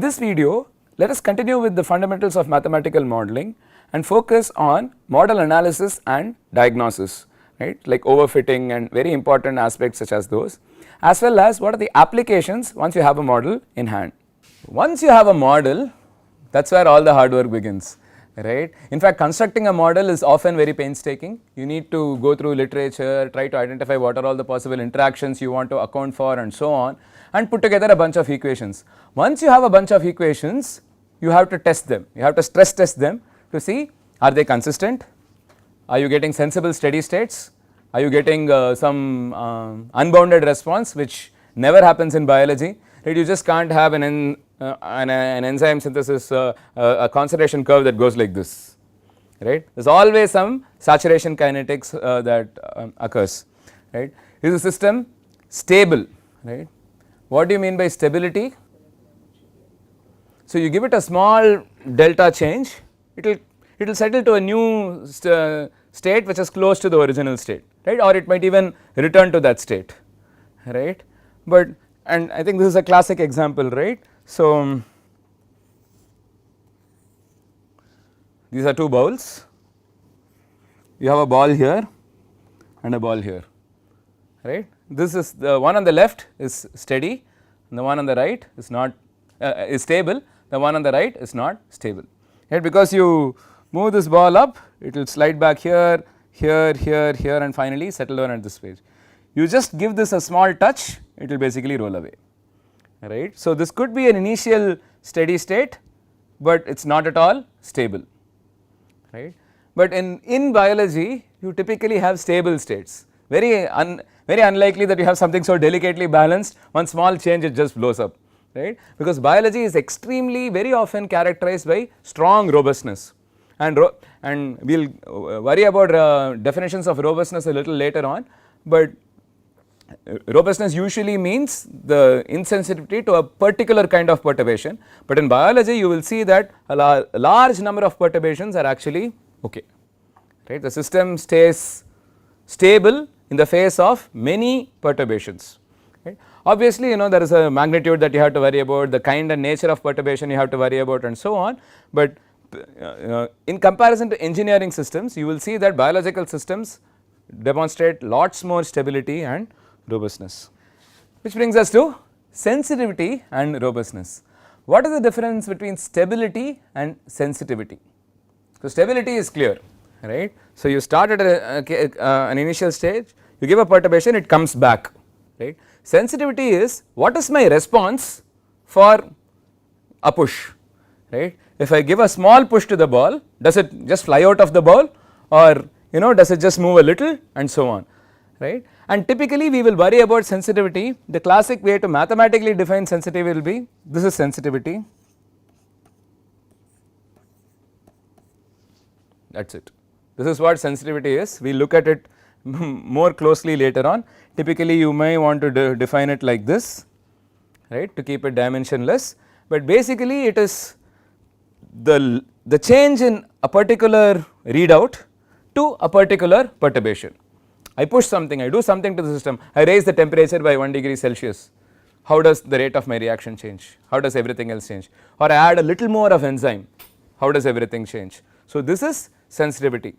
this video, let us continue with the fundamentals of mathematical modeling and focus on model analysis and diagnosis, right, like overfitting and very important aspects such as those, as well as what are the applications once you have a model in hand. Once you have a model, that is where all the hard work begins, right. In fact, constructing a model is often very painstaking. You need to go through literature, try to identify what are all the possible interactions you want to account for and so on, and put together a bunch of equations. Once you have a bunch of equations, you have to test them, you have to stress test them to see are they consistent, are you getting sensible steady states, are you getting some unbounded response which never happens in biology, right. You just can't have an enzyme synthesis a concentration curve that goes like this, right. There is always some saturation kinetics that occurs, right. Is the system stable, right. What do you mean by stability? So you give it a small delta change, it will settle to a new state which is close to the original state, right, or it might even return to that state, right. But and I think this is a classic example, right. So these are two bowls, you have a ball here and a ball here, right. This is the one on the left is steady and the one on the right is not is stable, the one on the right is not stable, right, because you move this ball up, it will slide back here, here, here, here and finally settle down at this page. You just give this a small touch, it will basically roll away, right. So this could be an initial steady state, but it is not at all stable, right. But in biology you typically have stable states, very unlikely that you have something so delicately balanced, one small change it just blows up, right, because biology is extremely very often characterized by strong robustness, and we will worry about definitions of robustness a little later on, but robustness usually means the insensitivity to a particular kind of perturbation, but in biology you will see that a large number of perturbations are actually okay, right. The system stays stable in the face of many perturbations, right. Obviously you know there is a magnitude that you have to worry about, the kind and nature of perturbation you have to worry about and so on, but in comparison to engineering systems you will see that biological systems demonstrate lots more stability and robustness, which brings us to sensitivity and robustness. What is the difference between stability and sensitivity? So stability is clear, right. So you start at an initial stage, you give a perturbation, it comes back, right. Sensitivity is what is my response for a push, right. If I give a small push to the ball, does it just fly out of the ball, or you know does it just move a little and so on, right. And typically we will worry about sensitivity. The classic way to mathematically define sensitivity will be, this is sensitivity, that is it. This is what sensitivity is, we will look at it more closely later on. Typically you may want to define it like this, right, to keep it dimensionless, but basically it is the change in a particular readout to a particular perturbation. I push something, I do something to the system, I raise the temperature by 1 degree Celsius, how does the rate of my reaction change, how does everything else change, or I add a little more of enzyme, how does everything change. So this is sensitivity,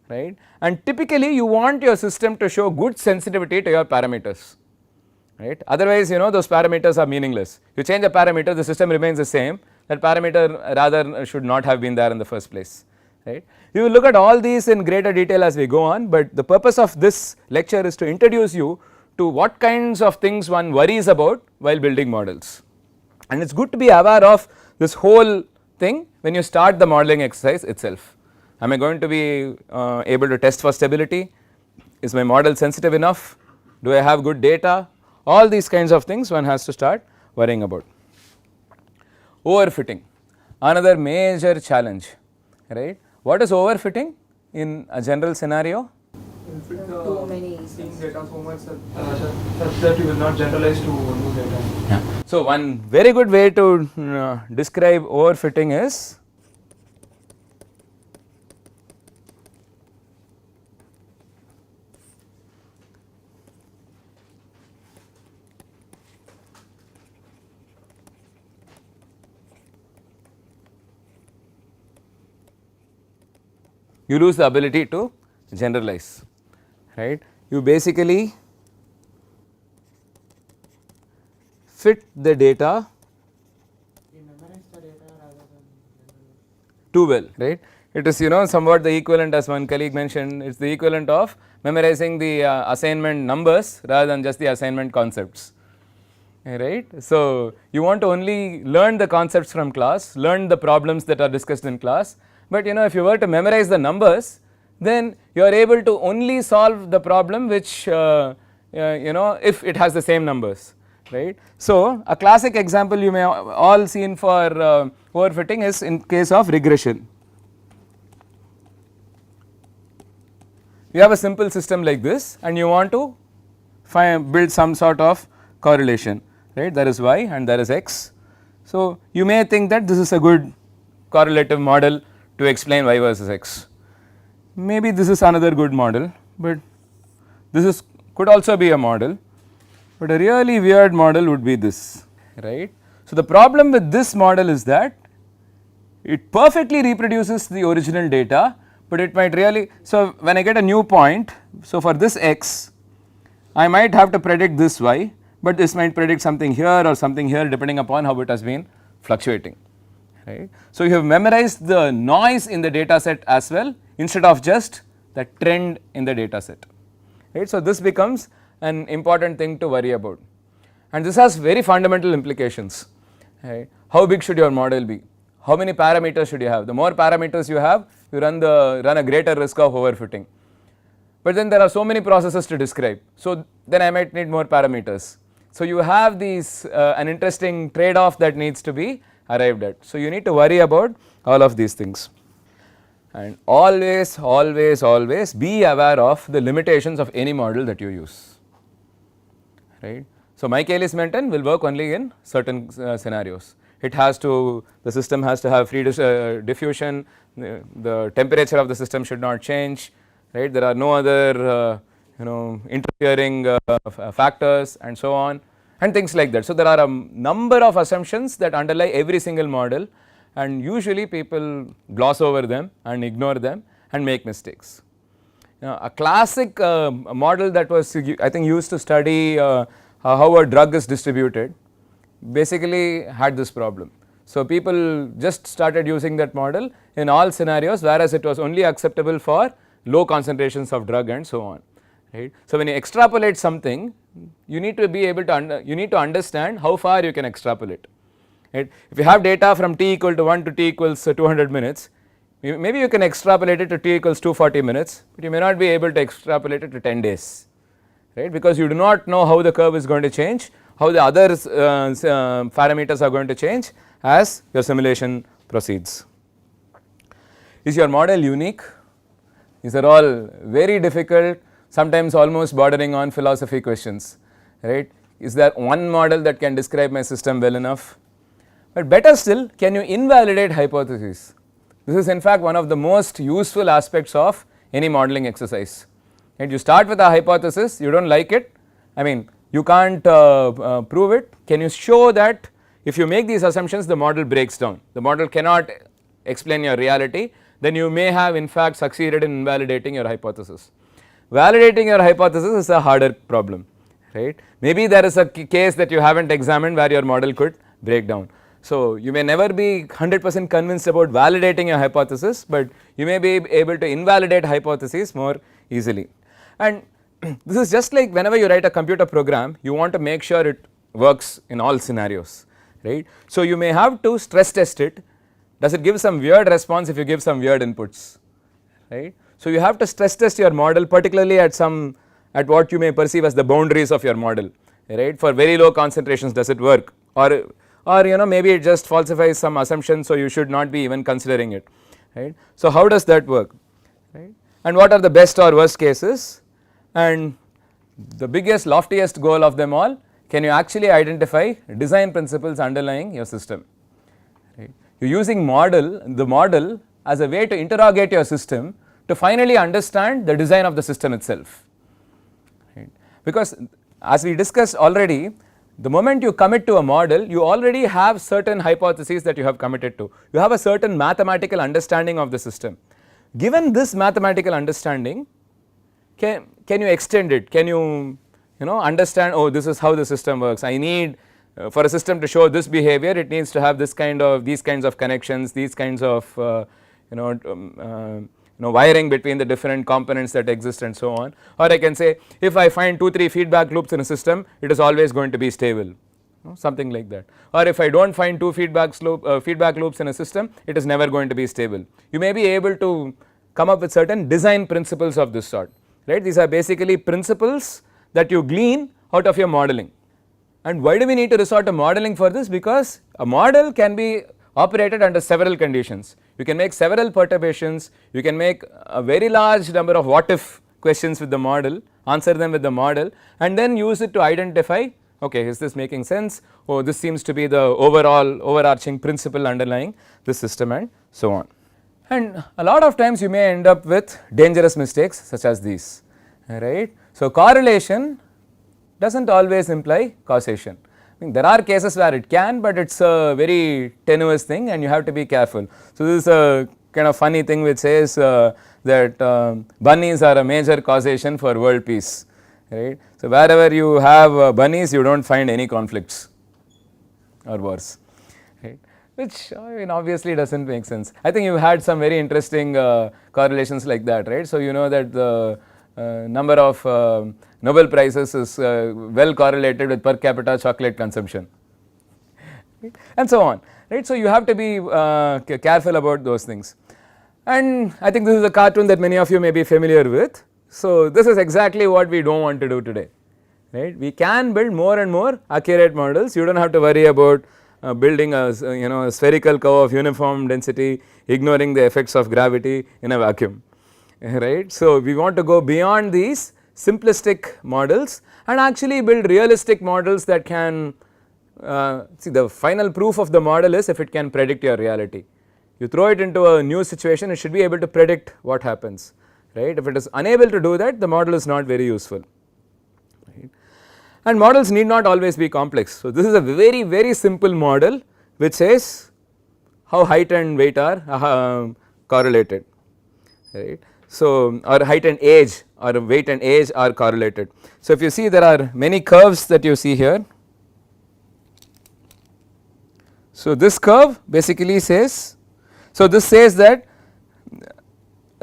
right, and typically you want your system to show good sensitivity to your parameters, right, otherwise you know those parameters are meaningless. You change a parameter, the system remains the same, that parameter rather should not have been there in the first place, right. We will look at all these in greater detail as we go on, but the purpose of this lecture is to introduce you to what kinds of things one worries about while building models, and it is good to be aware of this whole thing when you start the modeling exercise itself. Am I going to be able to test for stability? Is my model sensitive enough? Do I have good data? All these kinds of things one has to start worrying about. Overfitting, another major challenge, right. What is overfitting in a general scenario? Too many seeing data so much such that you will not generalize to new data. Yeah. So one very good way to describe overfitting is, you lose the ability to generalize, right. You basically fit the data We memorize the data rather than generalize. too well, right. It is somewhat the equivalent, as one colleague mentioned, it is the equivalent of memorizing the assignment numbers rather than just the assignment concepts, right. So, you want to only learn the concepts from class, learn the problems that are discussed in class, but if you were to memorize the numbers, then you are able to only solve the problem which if it has the same numbers, right. So, a classic example you may all seen for overfitting is in case of regression. You have a simple system like this and you want to build some sort of correlation, right, there is y and there is x. So, you may think that this is a good correlative model to explain y versus x, maybe this is another good model, but this is could also be a model, but a really weird model would be this, right. So, the problem with this model is that it perfectly reproduces the original data, but it might really, so when I get a new point, so for this x I might have to predict this y, but this might predict something here or something here depending upon how it has been fluctuating, right. So, you have memorized the noise in the data set as well instead of just the trend in the data set, right. So, this becomes an important thing to worry about, and this has very fundamental implications, right. How big should your model be? How many parameters should you have? The more parameters you have, you run a greater risk of overfitting, but then there are so many processes to describe, so then I might need more parameters. So, you have these an interesting trade off that needs to be arrived at. So, you need to worry about all of these things, and always be aware of the limitations of any model that you use, right. So, Michaelis Menten will work only in certain scenarios. It has to, the system has to have free diffusion, the temperature of the system should not change, right. There are no other interfering factors and so on and things like that. So, there are a number of assumptions that underlie every single model, and usually people gloss over them and ignore them and make mistakes. Now, a classic model that was I think used to study how a drug is distributed basically had this problem. So, people just started using that model in all scenarios, whereas it was only acceptable for low concentrations of drug and so on, right. So, when you extrapolate something, you need to be able to you need to understand how far you can extrapolate, right. If you have data from t equal to 1 to t equals 200 minutes, maybe you can extrapolate it to t equals 240 minutes, but you may not be able to extrapolate it to 10 days, right, because you do not know how the curve is going to change, how the other parameters are going to change as your simulation proceeds. Is your model unique? These are all very difficult, sometimes almost bordering on philosophy questions, right. Is there one model that can describe my system well enough? But better still, can you invalidate hypotheses? This is in fact one of the most useful aspects of any modeling exercise, right. You start with a hypothesis, you do not like it, I mean you can't prove it, can you show that if you make these assumptions the model breaks down, the model cannot explain your reality, then you may have in fact succeeded in invalidating your hypothesis. Validating your hypothesis is a harder problem, right. Maybe there is a case that you have not examined where your model could break down. So, you may never be 100% convinced about validating your hypothesis, but you may be able to invalidate hypotheses more easily. And this is just like whenever you write a computer program, you want to make sure it works in all scenarios, right. So, you may have to stress test it, does it give some weird response if you give some weird inputs, right. So, you have to stress test your model particularly at what you may perceive as the boundaries of your model, right. For very low concentrations does it work, or maybe it just falsifies some assumptions, so you should not be even considering it, right. So, how does that work, right, and what are the best or worst cases, and the biggest loftiest goal of them all, can you actually identify design principles underlying your system, right. You are using the model as a way to interrogate your system to finally understand the design of the system itself, right. Because as we discussed already, the moment you commit to a model, you already have certain hypotheses that you have committed to, you have a certain mathematical understanding of the system. given this mathematical understanding, can you extend it, can you understand, oh, this is how the system works, I need for a system to show this behavior it needs to have this kind of, these kinds of connections, these kinds of wiring between the different components that exist and so on. Or I can say if I find 2-3 feedback loops in a system, it is always going to be stable, something like that. Or if I do not find 2 feedback loops in a system, it is never going to be stable. You may be able to come up with certain design principles of this sort, right. These are basically principles that you glean out of your modeling. And why do we need to resort to modeling for this? Because a model can be operated under several conditions. You can make several perturbations, you can make a very large number of what if questions with the model, answer them with the model, and then use it to identify, okay, is this making sense, oh, this seems to be the overall overarching principle underlying this system, and so on. And a lot of times you may end up with dangerous mistakes such as these, right. So correlation does not always imply causation. I mean, there are cases where it can, but it is a very tenuous thing and you have to be careful. So this is a kind of funny thing which says that bunnies are a major causation for world peace, right. So wherever you have bunnies, you do not find any conflicts or wars, right, which I mean obviously does not make sense. I think you had some very interesting correlations like that, right. So you know that the number of Nobel prizes is well correlated with per capita chocolate consumption, and so on, right. So you have to be careful about those things, and I think this is a cartoon that many of you may be familiar with. So this is exactly what we do not want to do today, right. We can build more and more accurate models. You do not have to worry about building a a spherical curve of uniform density, ignoring the effects of gravity in a vacuum, right. So we want to go beyond these simplistic models and actually build realistic models that can see, the final proof of the model is if it can predict your reality. You throw it into a new situation, it should be able to predict what happens, right. If it is unable to do that, the model is not very useful, right. And models need not always be complex. So this is a very simple model which says how height and weight are correlated, right. So or height and age or weight and age are correlated. So if you see, there are many curves that you see here. So this curve basically says, so this says that,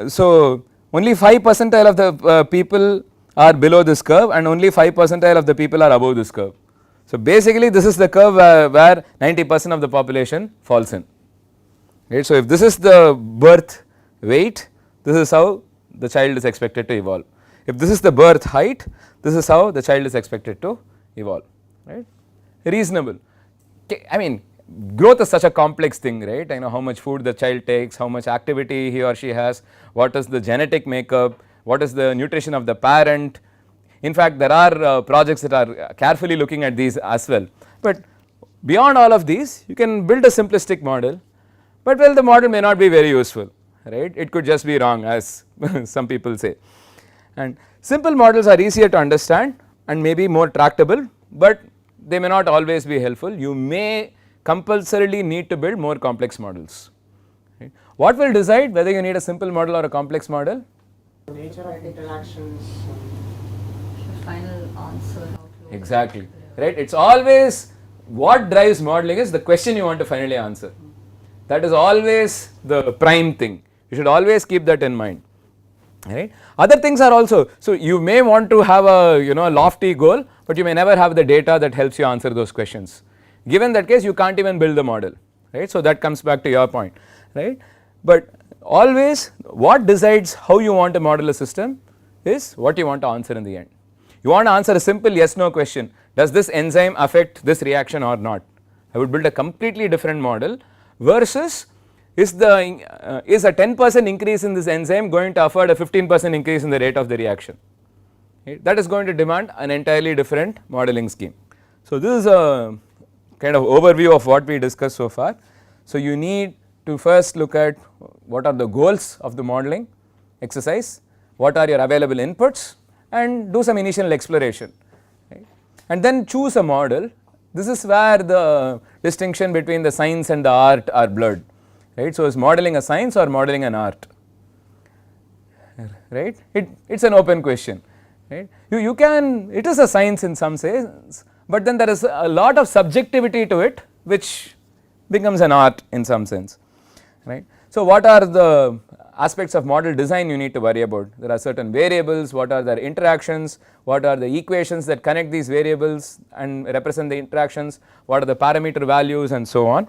so only 5 percentile of the people are below this curve and only 5 percentile of the people are above this curve. So basically this is the curve where 90% of the population falls in, right. So if this is the birth weight, this is how the child is expected to evolve. If this is the birth height, this is how the child is expected to evolve, right. Reasonable. I mean, growth is such a complex thing, right. I know how much food the child takes, how much activity he or she has, what is the genetic makeup, what is the nutrition of the parent. In fact, there are projects that are carefully looking at these as well, but beyond all of these you can build a simplistic model, but well, the model may not be very useful, right. It could just be wrong, as some people say, and simple models are easier to understand and maybe more tractable, but they may not always be helpful. You may compulsorily need to build more complex models, right. What will decide whether you need a simple model or a complex model? The nature of interactions. The final answer. Exactly, right. It is always what drives modeling is the question you want to finally answer. That is always the prime thing. You should always keep that in mind, right. Other things are also, so you may want to have a lofty goal, but you may never have the data that helps you answer those questions. Given that case, you can't even build the model, right. So that comes back to your point, right. But always what decides how you want to model a system is what you want to answer in the end. You want to answer a simple yes no question, does this enzyme affect this reaction or not? I would build a completely different model versus is a 10% increase in this enzyme going to afford a 15% increase in the rate of the reaction, right? That is going to demand an entirely different modeling scheme. So this is a kind of overview of what we discussed so far. So you need to first look at what are the goals of the modeling exercise, what are your available inputs, and do some initial exploration, right? And then choose a model. This is where the distinction between the science and the art are blurred, right. So is modeling a science or modeling an art? right. It is an open question, right. You can, it is a science in some sense, but then there is a lot of subjectivity to it which becomes an art in some sense, right. So, what are the aspects of model design you need to worry about? There are certain variables, what are their interactions, what are the equations that connect these variables and represent the interactions, what are the parameter values and so on,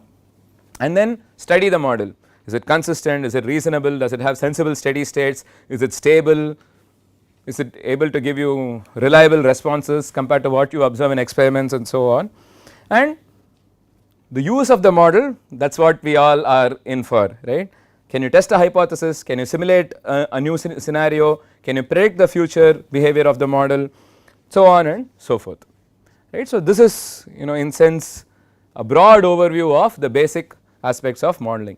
and then study the model. Is it consistent, is it reasonable, does it have sensible steady states, is it stable, is it able to give you reliable responses compared to what you observe in experiments and so on. And the use of the model, that is what we all are in for, right. Can you test a hypothesis, can you simulate a new scenario, can you predict the future behavior of the model, so on and so forth, right. So, this is in sense a broad overview of the basic aspects of modeling,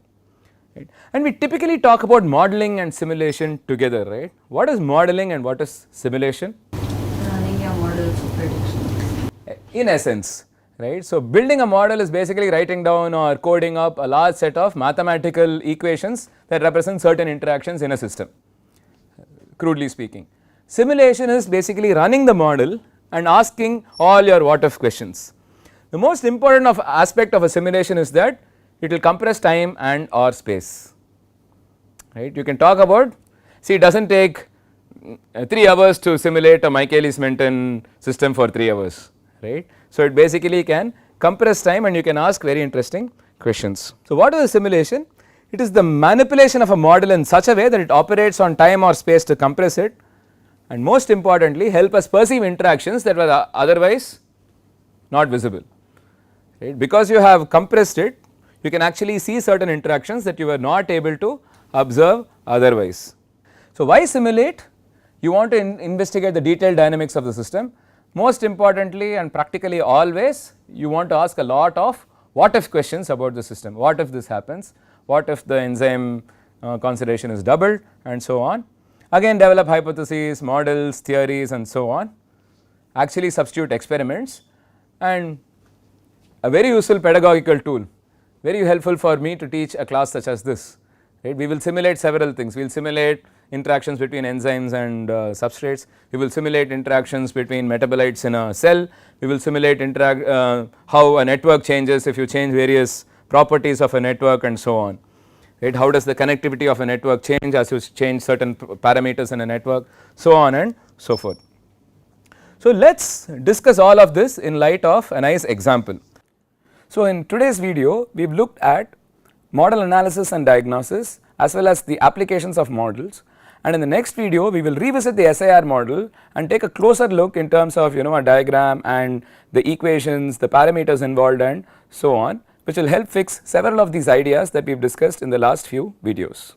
right. And we typically talk about modeling and simulation together, right. What is modeling and what is simulation? Running your models of predictions. In essence, right. So, building a model is basically writing down or coding up a large set of mathematical equations that represent certain interactions in a system, crudely speaking. Simulation is basically running the model and asking all your what if questions. The most important aspect of a simulation is that it will compress time and or space, right. You can talk about, see, it does not take 3 hours to simulate a Michaelis-Menten system for 3 hours, right. So, it basically can compress time and you can ask very interesting questions. So, what is a simulation? It is the manipulation of a model in such a way that it operates on time or space to compress it, and most importantly help us perceive interactions that were otherwise not visible, right. Because you have compressed it, you can actually see certain interactions that you were not able to observe otherwise. So, why simulate? You want to investigate the detailed dynamics of the system. Most importantly and practically always, you want to ask a lot of what if questions about the system. What if this happens? What if the enzyme concentration is doubled and so on. Again, develop hypotheses, models, theories and so on. Actually substitute experiments, and a very useful pedagogical tool, very helpful for me to teach a class such as this, right. We will simulate several things. We will simulate interactions between enzymes and substrates, we will simulate interactions between metabolites in a cell, we will simulate how a network changes if you change various properties of a network and so on, right. How does the connectivity of a network change as you change certain parameters in a network, so on and so forth. So, let us discuss all of this in light of a nice example. So, in today's video we have looked at model analysis and diagnosis as well as the applications of models, and in the next video we will revisit the SIR model and take a closer look in terms of a diagram and the equations, the parameters involved and so on, which will help fix several of these ideas that we have discussed in the last few videos.